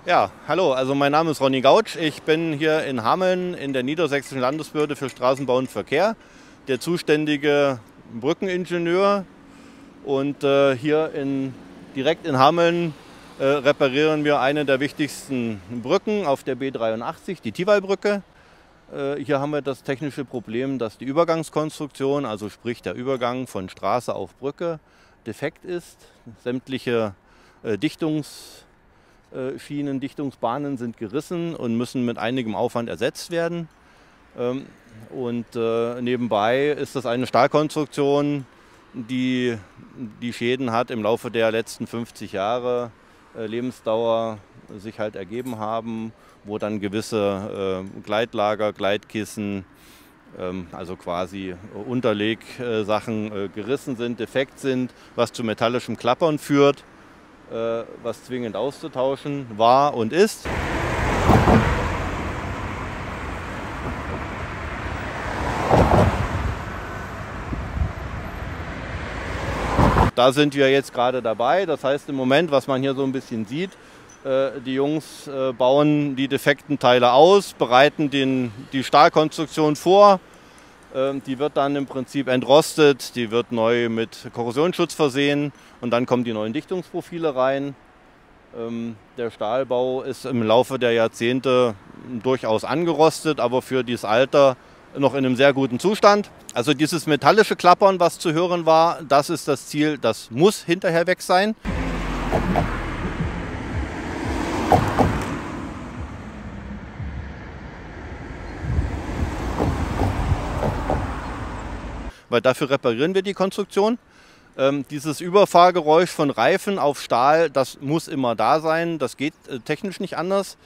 Ja, hallo, also mein Name ist Ronny Gautsch. Ich bin hier in Hameln in der Niedersächsischen Landesbehörde für Straßenbau und Verkehr, der zuständige Brückeningenieur. Und direkt in Hameln reparieren wir eine der wichtigsten Brücken auf der B83, die Tiwalbrücke. Hier haben wir das technische Problem, dass die Übergangskonstruktion, also sprich der Übergang von Straße auf Brücke, defekt ist. Sämtliche Dichtungsschienen, Dichtungsbahnen sind gerissen und müssen mit einigem Aufwand ersetzt werden. Nebenbei ist das eine Stahlkonstruktion, die die Schäden hat im Laufe der letzten 50 Jahre Lebensdauer sich halt ergeben haben, wo dann gewisse Gleitlager, Gleitkissen, also quasi Unterlegsachen gerissen sind, defekt sind, was zu metallischem Klappern führt, was zwingend auszutauschen war und ist. Da sind wir jetzt gerade dabei. Das heißt im Moment, was man hier so ein bisschen sieht, die Jungs bauen die defekten Teile aus, bereiten die Stahlkonstruktion vor. Die wird dann im Prinzip entrostet, die wird neu mit Korrosionsschutz versehen und dann kommen die neuen Dichtungsprofile rein. Der Stahlbau ist im Laufe der Jahrzehnte durchaus angerostet, aber für dieses Alter noch in einem sehr guten Zustand. Also dieses metallische Klappern, was zu hören war, das ist das Ziel, das muss hinterher weg sein. Weil dafür reparieren wir die Konstruktion. Dieses Überfahrgeräusch von Reifen auf Stahl, das muss immer da sein, das geht technisch nicht anders.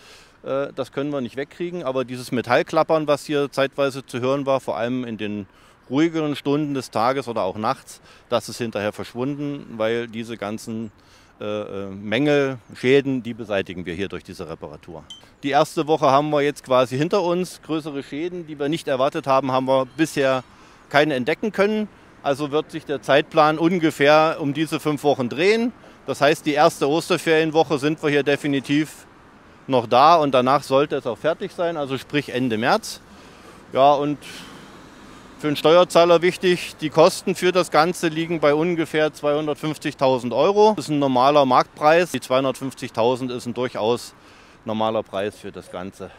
Das können wir nicht wegkriegen, aber dieses Metallklappern, was hier zeitweise zu hören war, vor allem in den ruhigeren Stunden des Tages oder auch nachts, das ist hinterher verschwunden, weil diese ganzen Mängel, Schäden, die beseitigen wir hier durch diese Reparatur. Die erste Woche haben wir jetzt quasi hinter uns. Größere Schäden, die wir nicht erwartet haben, haben wir bisher keine entdecken können. Also wird sich der Zeitplan ungefähr um diese 5 Wochen drehen. Das heißt, die erste Osterferienwoche sind wir hier definitiv noch da und danach sollte es auch fertig sein, also sprich Ende März. Ja, und für den Steuerzahler wichtig, die Kosten für das Ganze liegen bei ungefähr 250.000 €. Das ist ein normaler Marktpreis. Die 250.000 ist ein durchaus normaler Preis für das Ganze.